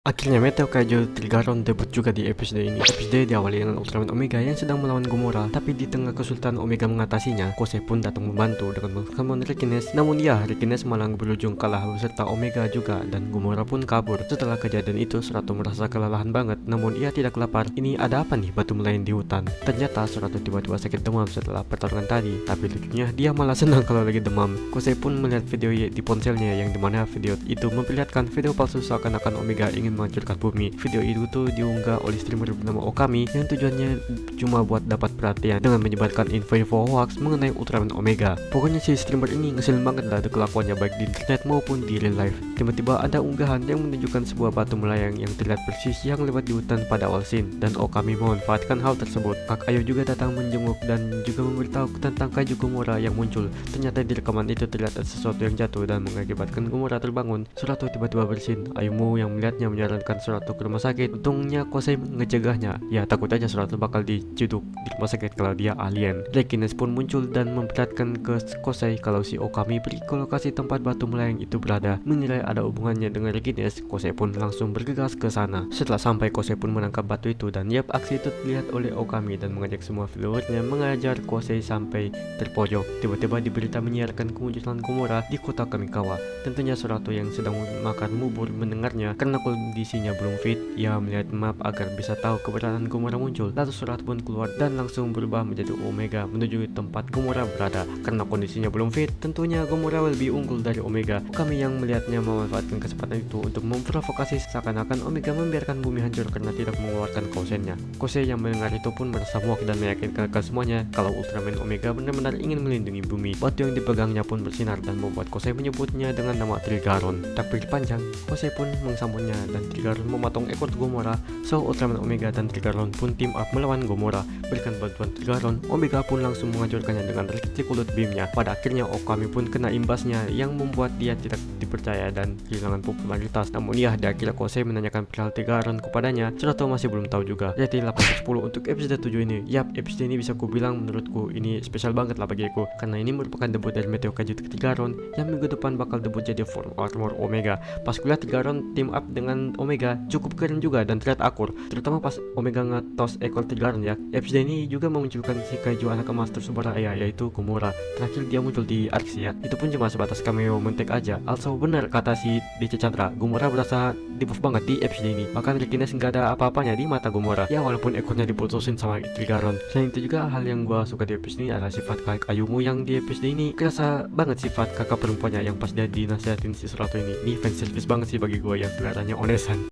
Akhirnya Meteo Kaijo Trigaron debut juga di episode ini. Episode diawali dengan Ultraman Omega yang sedang melawan Gomora, tapi di tengah kesulitan Omega mengatasinya, Kosei pun datang membantu dengan mengamankan Rekines. Namun ya, Rekines malah berujung kalah beserta Omega juga, dan Gomora pun kabur. Setelah kejadian itu, Surato merasa kelelahan banget, namun ia tidak lapar. Ini ada apa nih batu melayang di hutan? Ternyata Surato tiba-tiba sakit demam setelah pertarungan tadi, tapi lucunya dia malah senang kalau lagi demam. Kosei pun melihat video di ponselnya yang dimana video itu memperlihatkan video palsu seakan-akan Omega ingin menghancurkan bumi. Video itu tuh diunggah oleh streamer bernama Okami yang tujuannya cuma buat dapat perhatian dengan menyebarkan info-info hoax mengenai Ultraman Omega. Pokoknya si streamer ini ngeselin banget lah kelakuannya baik di internet maupun di real life. Tiba-tiba ada unggahan yang menunjukkan sebuah batu melayang yang terlihat persis yang lewat di hutan pada awal scene, dan Okami memanfaatkan hal tersebut. Kak Ayo juga datang menjenguk dan juga memberitahu tentang Kaiju Gomora yang muncul. Ternyata di rekaman itu terlihat ada sesuatu yang jatuh dan mengakibatkan Gomora terbangun. Surato tiba-tiba bersin. Ayumu yang melihatnya menyarankan Surato ke rumah sakit. Untungnya Kosei ngecegahnya. Ya takut aja Surato bakal diciduk di rumah sakit kalau dia alien. Rekines pun muncul dan memperlihatkan ke Kosei kalau si Okami pergi ke lokasi tempat batu melayang itu berada. Menilai ada hubungannya dengan Rekines, Kosei pun langsung bergegas ke sana. Setelah sampai, Kosei pun menangkap batu itu, dan yap, aksi itu dilihat oleh Okami dan mengajak semua followersnya mengajar Kosei sampai terpojok. Tiba-tiba diberita menyiarkan kemunculan Gomora di kota Kamikawa. Tentunya Surato yang sedang makan bubur mendengarnya karena kondisinya belum fit. Ia melihat map agar bisa tahu keberadaan Gomora muncul. Lalu Surato pun keluar dan langsung berubah menjadi Omega menuju tempat Gomora berada. Karena kondisinya belum fit, tentunya Gomora lebih unggul dari Omega. Kami yang melihatnya memanfaatkan kesempatan itu untuk memprovokasi seakan-akan Omega membiarkan bumi hancur karena tidak mengeluarkan kosennya. Kosei yang mendengar itu pun merasa muak dan meyakinkan ke semuanya kalau Ultraman Omega benar-benar ingin melindungi bumi. Batu yang dipegangnya pun bersinar dan membuat Kosei menyebutnya dengan nama Trigaron. Tak berpikir panjang, Kosei pun mengsambutnya dan Trigaron memotong ekor Gomora. So Ultraman Omega dan Trigaron pun team up melawan Gomora. Berikan bantuan Trigaron, Omega pun langsung menghancurkannya dengan reaksi kulit beamnya. Pada akhirnya Okami pun kena imbasnya yang membuat dia tidak dipercaya dan kehilangan popularitas. Namun ya, di akhirnya Kosei menanyakan perihal Trigaron kepadanya. Surato masih belum tahu juga. Jadi 8/10 untuk episode 7 ini. Yap, episode ini bisa kubilang menurutku ini spesial banget lah bagiku, karena ini merupakan debut dari Meteo Kaijo Trigaron yang minggu depan bakal debut jadi Form Armor Omega. Pas kulihat Trigaron team up dengan Omega cukup keren juga dan terlihat akur, terutama pas Omega ngetos ekor Trigaron ya. Episode ini juga memunculkan si Kaiju anak emas tersumber raya yaitu Gomora. Terakhir dia muncul di Arcs ya. Itu pun cuma sebatas cameo mentek aja. Also benar kata si DC Chandra, Gomora berasa dibuff banget di episode ini. Bahkan Rekines nggak ada apa-apanya di mata Gomora. Ya walaupun ekornya diputusin sama Trigaron. Selain itu juga hal yang gua suka di episode ini adalah sifat kakak Ayumu yang di episode ini kerasa banget sifat kakak perempuannya yang pas dia dinasihatin si Surato ini. Ini fanservice banget sih bagi gua yang kelihatannya onesan.